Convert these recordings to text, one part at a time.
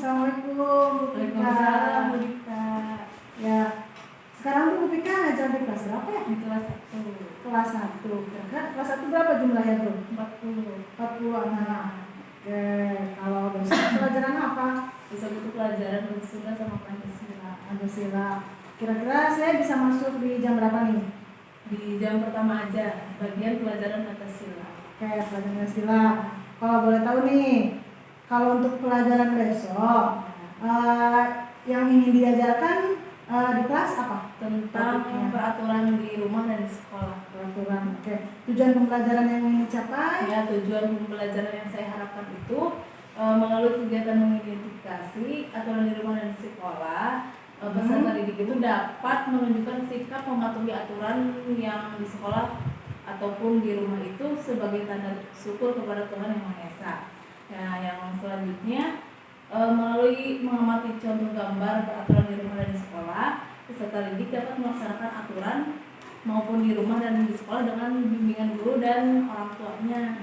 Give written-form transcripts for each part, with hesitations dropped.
Assalamualaikum Bu Pika. Waalaikumsalam Bu Dika. Ya, sekarang Bu Pika ngajar di kelas berapa ya? Di kelas 1. Kelas 1. Kira-kira kelas 1 berapa jumlahnya tuh? 40 anak. Oke, kalau besok pelajaran apa? Besok itu pelajaran Pancasila sama Pancasila. Pancasila. Kira-kira saya bisa masuk di jam berapa nih? Di jam pertama aja, bagian pelajaran Pancasila. Oke, pelajaran Pancasila. Kalau boleh tahu nih, kalau untuk pelajaran besok, yang ingin diajarkan di kelas apa? Tentang peraturan di rumah dan di sekolah. Peraturan. Oke. Tujuan pembelajaran yang ingin dicapai? Ya, tujuan pembelajaran yang saya harapkan itu melalui kegiatan mengidentifikasi aturan di rumah dan di sekolah. Peserta didik itu dapat menunjukkan sikap mematuhi aturan yang di sekolah ataupun di rumah itu sebagai tanda syukur kepada Tuhan Yang Maha Esa. Nah, yang selanjutnya melalui mengamati contoh gambar peraturan di rumah dan di sekolah, peserta didik dapat melaksanakan aturan maupun di rumah dan di sekolah dengan bimbingan guru dan orang tuanya.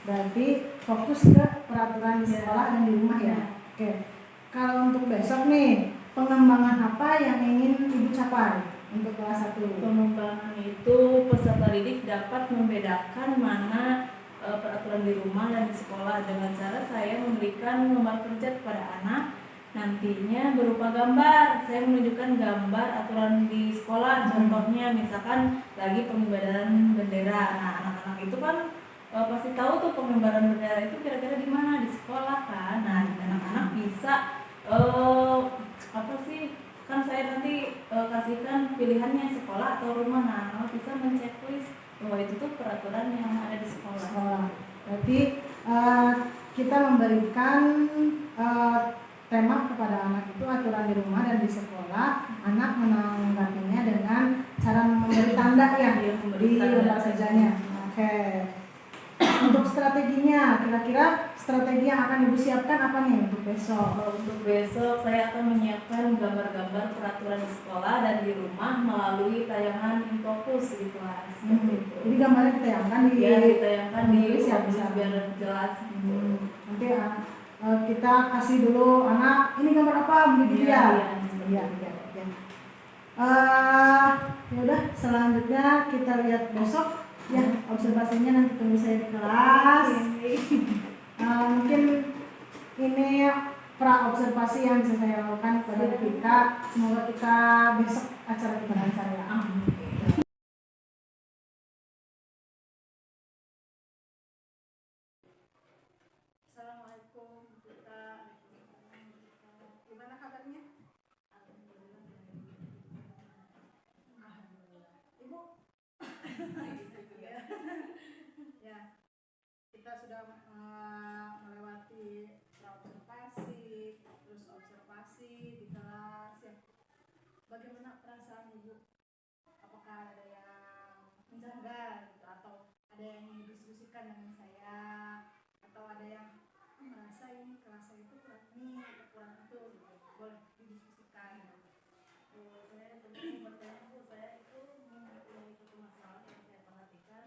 Berarti fokus ke peraturan di sekolah dan di rumah ya. Oke. Kalau untuk besok nih, pengembangan apa yang ingin Ibu capai untuk kelas 1? Pengembangan itu peserta didik dapat membedakan mana peraturan di rumah dan di sekolah dengan cara saya memberikan lembar kerja kepada anak, nantinya berupa gambar. Saya menunjukkan gambar aturan di sekolah, contohnya misalkan lagi pengibaran bendera. Nah, anak-anak itu kan pasti tahu tuh pengibaran bendera itu kira-kira di mana, di sekolah kan. Nah, anak-anak bisa apa sih, kan saya nanti kasihkan pilihannya sekolah atau rumah. Nah, anak bisa menceklis bahwa itu tuh peraturan yang ada di sekolah. Berarti kita memberikan tema kepada anak itu aturan di rumah dan di sekolah. Anak menanggapinya dengan cara memberi tanda ya di lembar kerjanya. Oke. Untuk strateginya, kira-kira strategi yang akan Ibu siapkan apa nih untuk besok? Untuk besok saya akan menyiapkan gambar-gambar peraturan di sekolah dan di rumah melalui tayangan Infokus di kelas. Jadi gambarnya ditayangkan ditayangkan di biar jelas. Nanti kita kasih dulu anak ini gambar apa begitu ya? Iya. Ya udah, selanjutnya kita lihat besok. Ya, observasinya nanti tunggu saya di kelas. Mungkin ini pra observasi yang bisa saya lakukan pada Pika. Semoga kita besok acara kita lancar ya. Assalamualaikum Pika. Gimana kabarnya? Ibu? Ya, kita sudah melewati observasi, terus observasi di kelas ya. Bagaimana perasaan Ibu? Apakah ada yang menjanggal gitu, atau ada yang ingin didiskusikan dengan saya, atau ada yang merasa ini kelas saya itu kurang ini atau kurang itu gitu. Boleh didiskusikan. Saya tentu bertanya Bu, saya itu mempunyai satu masalah yang saya perhatikan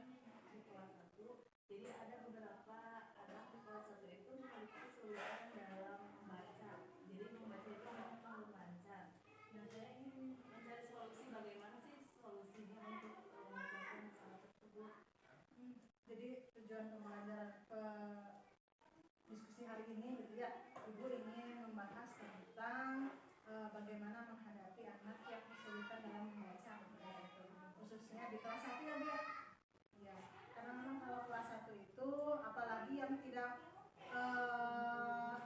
di kelas 1. Jadi ada beberapa anak di kelas 1 itu memiliki kesulitan dalam membaca. Jadi membaca itu memang belum lancar. Dan saya ingin mencari solusi, bagaimana sih solusinya untuk memecahkan masalah tersebut. Jadi tujuan pembelajaran diskusi hari ini gitu ya, Ibu ingin membahas tentang bagaimana menghadapi anak yang kesulitan dalam membaca, khususnya di kelas 1 ya Bu ya. Ya, karena memang kalau kelas 1 itu apalagi yang tidak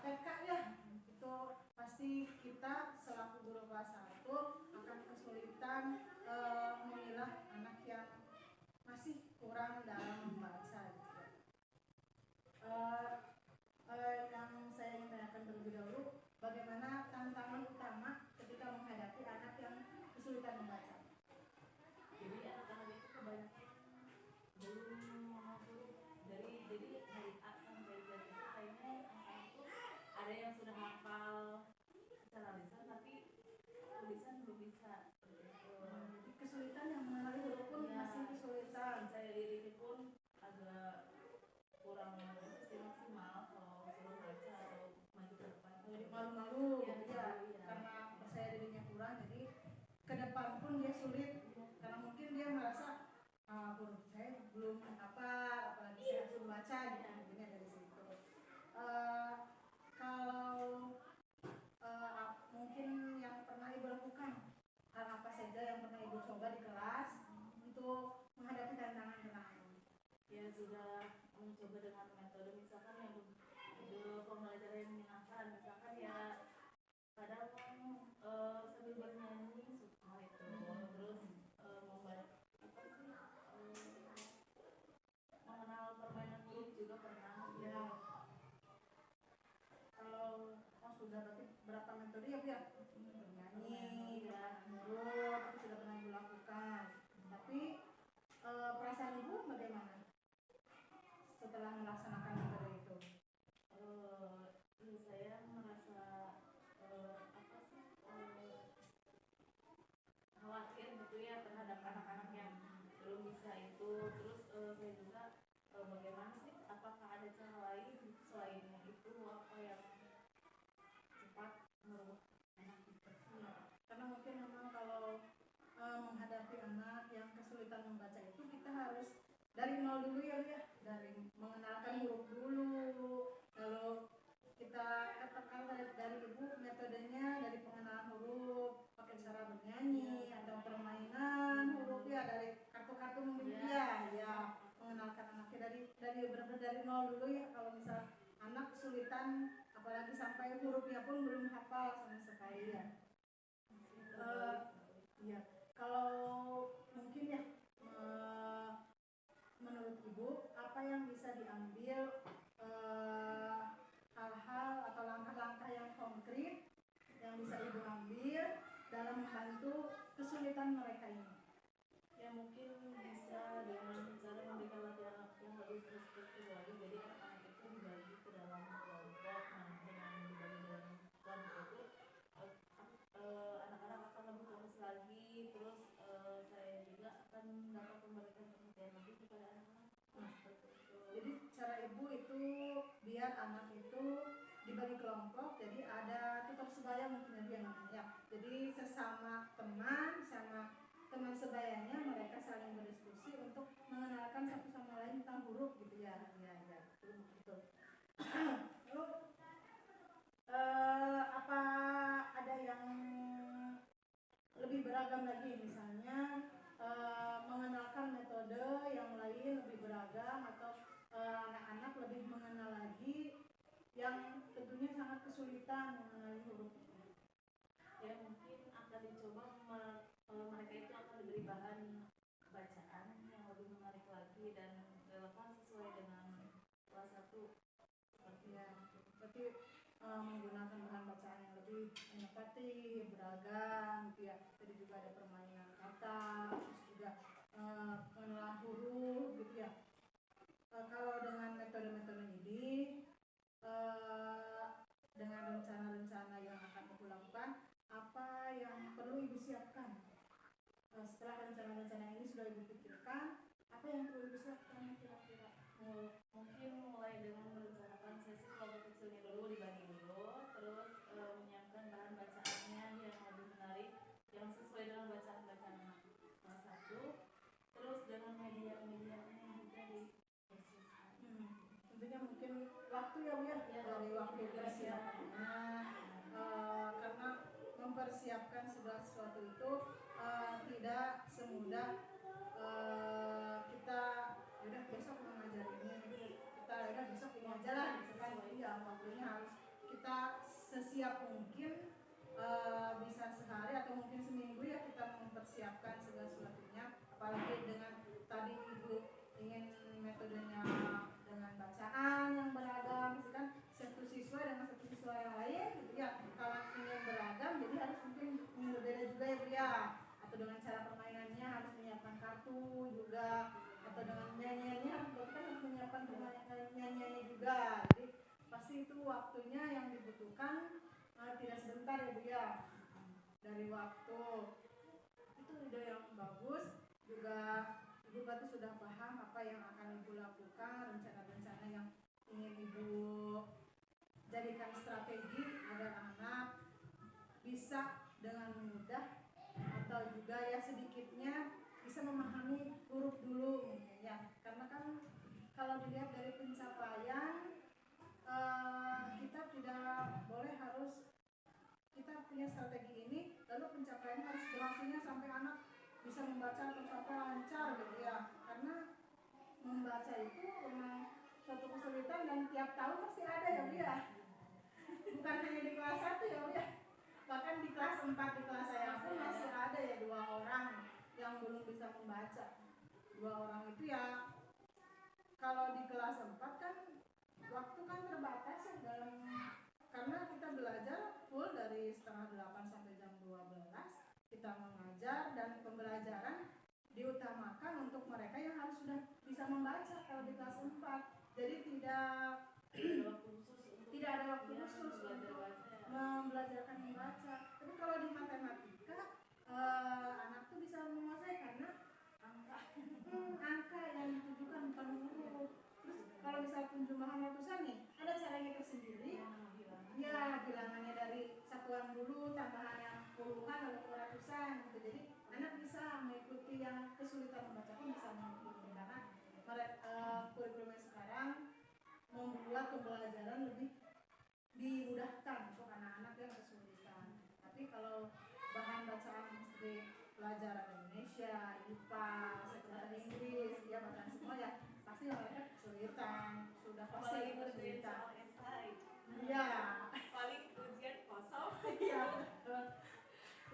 TK ya, itu pasti kita selaku guru kelas 1 akan kesulitan memilah anak yang masih kurang dalam membaca gitu. Yang saya ingin tanyakan terlebih dahulu, bagaimana tantangan utama ketika menghadapi anak yang kesulitan membaca? Jadi anak-anak itu kebanyakan belum menghafal. Jadi dari A sampai Z itu kayaknya anak-anak itu ada yang sudah hafal secara lisan tapi tulisan belum bisa. Jadi kesulitan yang mengenali huruf pun masih kesulitan. Saya diri pun agak kurang maksimal. malu-malu Iya, gitu ya, iya. karena percaya dirinya kurang, jadi ke depan pun dia sulit karena mungkin dia merasa huruf saya belum apa, apalagi saya harus membaca gitu, mungkinnya dari situ. Kalau mungkin yang pernah ibu lakukan, hal apa saja yang pernah ibu coba di kelas untuk menghadapi tantangan-tantangan? Ya sudah mencoba dengan metode misalkan yang pembelajaran yang menyenangkan, misalkan ya kadang sambil bernyanyi suka itu, terus membaca apa sih, mengenal permainan huruf juga pernah Ya. Kalau sudah berarti berapa metode ya Bu ya? Bernyanyi, huruf itu sudah pernah ibu lakukan. Tapi perasaan ibu bagaimana setelah melaksanakan metode itu? Saya merasa apa sih, khawatir gitu ya terhadap anak-anak yang belum bisa itu. Terus saya juga bagaimana sih, apakah ada cara lain selain itu apa yang cepat merubah anak itu ya. Karena mungkin memang kalau menghadapi anak yang kesulitan membaca itu kita harus dari nol dulu ya, dari mengenalkan huruf dulu. Lalu kita katakan dari ibu metodenya dari pengenalan huruf pakai cara bernyanyi atau permainan huruf ya, dari kartu-kartu mungkin ya mengenalkan anaknya dari benar-benar dari nol dulu ya. Kalau misal anak kesulitan apalagi sampai hurufnya pun belum hafal sama sekali ya. Ya, kalau mungkin ya menurut ibu apa yang bisa diambil hal-hal atau langkah-langkah yang konkret yang bisa ibu ambil dalam membantu kesulitan mereka ini? Ya mungkin bisa dengan cara memberikan latihan yang lebih struktur lagi, jadi anak-anak itu dibagi ke dalam kelompok. Nah dengan dibagi dalam kelompok itu anak-anak akan lebih fokus lagi. Terus saya juga akan dapat memberikan perhatian lebih kepada anak-anak. Jadi cara ibu itu biar anak itu dibagi kelompok, jadi ada tutor sebaya mungkin yang namanya. Jadi sesama teman, sama teman sebayanya mereka saling berdiskusi untuk mengenalkan satu sama lain tentang huruf gitu ya. Ya, betul. Lalu apa ada yang lebih beragam lagi, misalnya mengenalkan metode yang lain lebih beragam, atau anak-anak lebih mengenal lagi yang tentunya sangat kesulitan mengenali huruf? Ya mungkin akan dicoba mereka itu akan diberi bahan bacaan yang lebih menarik lagi dan relevan sesuai dengan kelas 1 seperti ya. Berarti menggunakan bahan bacaan yang lebih inovatif, beragam gitu ya. Jadi juga ada permainan kata, terus juga mengenal huruf gitu ya. Kalau dengan metode-metode ini dengan rencana-rencana yang akan ibu lakukan, apa yang perlu ibu siapkan? Setelah rencana-rencana ini sudah ibu pikirkan, apa yang perlu ibu siapkan kira-kira? Mungkin mulai dengan merencanakan sesi kelompok kecilnya dulu, dibagi dulu, terus menyiapkan bahan bacaannya yang lebih menarik, yang sesuai dengan bacaan-bacaan anak kelas 1, terus dengan media-medianya yang juga dipersiapkan. Tentunya mungkin waktu ya Bu ya, dari waktu persiapannya, karena mempersiapkan segala sesuatu itu tidak semudah kita udah besok mengajar ini, kita udah besok ini aja lah gitu kan. Ya waktunya harus kita sesiap mungkin, bisa sehari atau mungkin seminggu ya kita mempersiapkan segala sesuatunya. Apalagi dengan tadi ibu ingin metodenya dengan bacaan yang beragam gitu kan, satu siswa dengan satu siswa yang lain gitu ya. Kalau ingin beragam jadi harus mungkin berbeda juga ya Bu ya. Atau dengan cara permainannya harus menyiapkan kartu juga, atau dengan nyanyiannya berarti kan harus menyiapkan nyanyiannya juga. Jadi pasti itu waktunya yang dibutuhkan tidak sebentar ya Bu ya. Dari waktu itu ide yang bagus juga. Ibu berarti sudah paham apa yang akan ibu lakukan, rencana-rencana yang ingin ibu jadikan strategi agar anak bisa dengan mudah atau juga ya sedikitnya bisa memahami huruf dulu mungkin ya, karena kan kalau dilihat dari pencapaian kita tidak boleh harus kita punya strategi ini lalu pencapaian harus berhasilnya sampai anak bisa membaca atau sampai lancar gitu ya, karena membaca itu memang suatu kesulitan dan tiap tahun pasti ada ya Bu ya, bukan hanya di kelas 1 ya Bu ya, bahkan di kelas 4 di kelas saya pun masih ada ya 2 orang yang belum bisa membaca. 2 orang itu ya kalau di kelas 4 kan waktu kan terbatas ya dalam, karena kita belajar full dari setengah 8 sampai jam 12 kita mengajar dan pembelajaran diutamakan untuk mereka yang harus sudah bisa membaca kalau di kelas 4. Jadi tidak ada waktu khusus untuk membelajarkan membaca. Tapi kalau di matematika anak tuh bisa menguasai karena angka yang ditujukan bukan huruf. Terus kalau misal penjumlahan ratusan nih, ada caranya tersendiri. Ya, bilangannya dari satuan dulu, tambahan yang puluhan lalu ke ratusan gitu. Jadi anak bisa mengikuti yang kesulitan membaca pun bisa mengikuti karena kurikulum sekarang membuat pembelajaran lebih dimudahkan untuk anak-anak yang kesulitan. Tapi kalau bahan bacaan seperti pelajaran Indonesia, IPA, bahasa Inggris, ya bacaan semua ya pasti mereka kesulitan, sudah pasti kesulitan. Iya. Paling ujian kosong. Iya.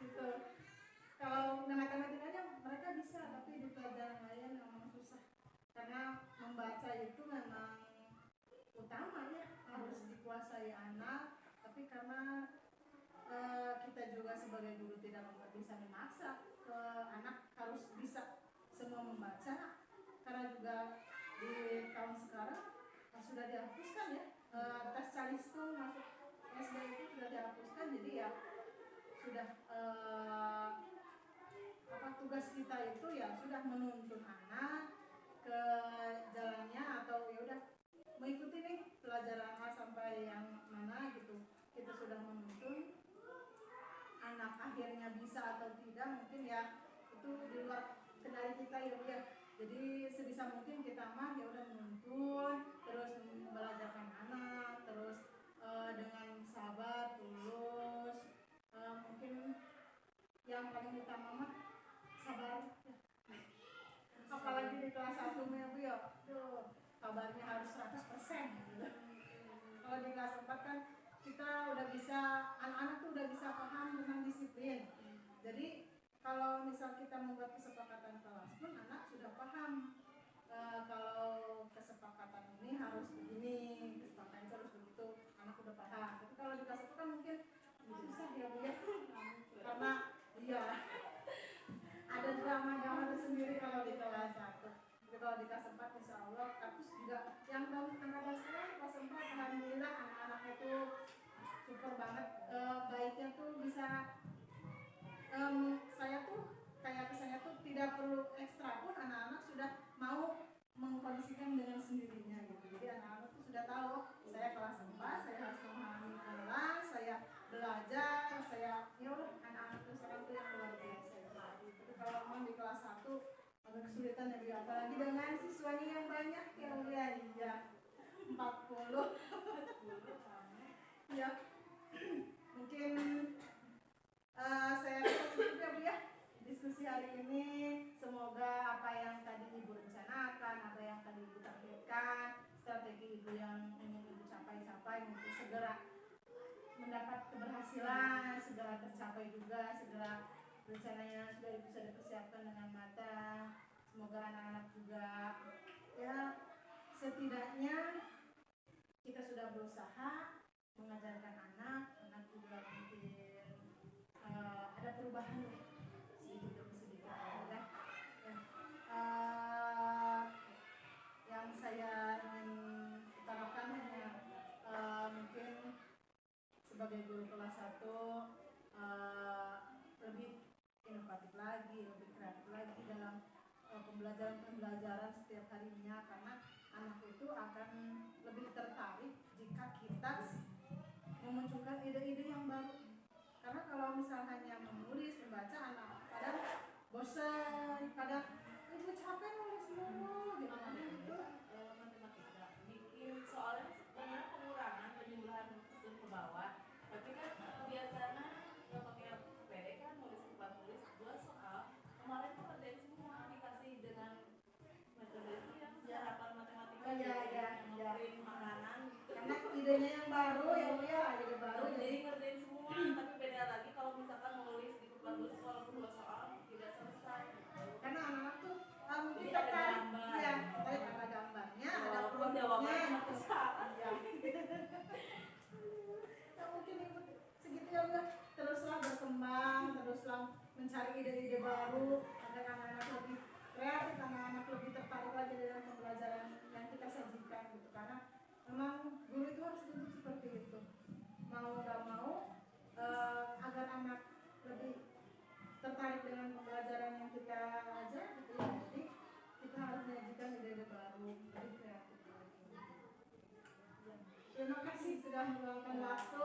Itu. Kalau matematikanya mereka bisa, tapi di pelajaran lain memang susah. Karena membaca itu memang utama ya, harus dikuasai anak. Tapi karena kita juga sebagai guru tidak bisa memaksa anak harus bisa semua membaca, karena juga di tahun sekarang sudah dihapuskan ya tes calistung masuk SD itu sudah dihapuskan, jadi ya sudah tugas kita itu ya sudah menuntun anak ke jalannya atau ya udah mengikuti nih pelajaran A sampai yang mana gitu, kita sudah menuntun. Anak akhirnya bisa atau tidak mungkin ya itu di luar kendali kita ya. Jadi sebisa mungkin kita mah ya udah menuntun, terus belajarkan anak, terus dengan sabar, tulus, mungkin yang paling utama mah sabar. Apalagi di kelas 1 ya Bu ya, tuh sabarnya harus 100% gitu. Kalau di kelas 4 kan kita udah bisa, anak-anak tuh udah bisa paham tentang disiplin. Jadi kalau misal kita membuat kesepakatan kelas pun anak sudah paham kalau kesepakatan ini harus begini, kesepakatan itu harus begitu, anak udah paham. Tapi kalau di kelas itu kan mungkin susah ya Bu ya, karena iya ada drama-drama tersendiri kalau di kelas 1. Jadi kalau di kelas 4 insya Allah, kampus juga yang tahun angkatan sekarang kelas 4 alhamdulillah anak-anaknya tuh super banget, baiknya tuh bisa saya tuh kayak saya tuh tidak perlu ekstra pun anak-anak sudah mau mengkondisikan dengan sendirinya gitu. Jadi anak-anak tuh sudah tahu saya kelas 4, saya harus memahami kelas, saya belajar, saya ya anak-anak tuh sekarang tuh yang luar biasa. Tapi kalau memang di kelas 1 agak kesulitan ya, apalagi dengan siswanya yang banyak ya iya 40 ya. Mungkin saya rasa cukup ya Bu ya diskusi hari ini. Semoga apa yang tadi Ibu rencanakan, apa yang tadi Ibu targetkan, strategi Ibu yang ingin Ibu capai mungkin segera mendapat keberhasilan, segera tercapai juga, segera rencananya sudah bisa dipersiapkan dengan matang. Semoga anak-anak juga ya setidaknya kita sudah berusaha mengajarkan anak juga mungkin ada perubahan sedikit demi sedikit ya. Yang saya ingin utarakan hanya mungkin sebagai guru kelas 1 lebih inovatif lagi, lebih kreatif lagi dalam pembelajaran setiap harinya, karena anak itu akan lebih tertarik jika kita memunculkan ide-ide yang baru. Karena kalau misalnya hanya menulis, membaca, anak kadang bosan, kadang ibu capek nulis mulu gitu. Itu matematika bikin soalnya sebenarnya pengurangan penjumlahan susun ke bawah, tapi kan biasanya nggak pakai PD kan nulis cepat tulis 2 soal kemarin tuh kerjain semua dikasih dengan metode itu yang sarapan matematika yang ngeprint makanan gitu. karena idenya yang baru ya Bu ya, ide baru Jadi ngerjain semua, tapi beda lagi kalau misalkan nulis di papan tulis walaupun 2 soal tidak selesai. karena anak-anak tuh mungkin Jadi ada tertarik, gambar. ya tertarik ada gambarnya, ada Walaupun jawabannya produknya. salah. Ya. Ya mungkin ibu segitu ya Bu, teruslah berkembang, teruslah mencari ide-ide baru agar anak-anak lebih kreatif, anak-anak lebih tertarik lagi dengan pembelajaran yang kita sajikan gitu. Karena memang guru itu harus dididik seperti itu, mau nggak mau agar anak lebih tertarik dengan pembelajaran yang kita ajar gitu ya. Jadi kita harus menyajikan ide-ide baru, jadi kreatif lagi. Ya. Terima kasih sudah meluangkan waktu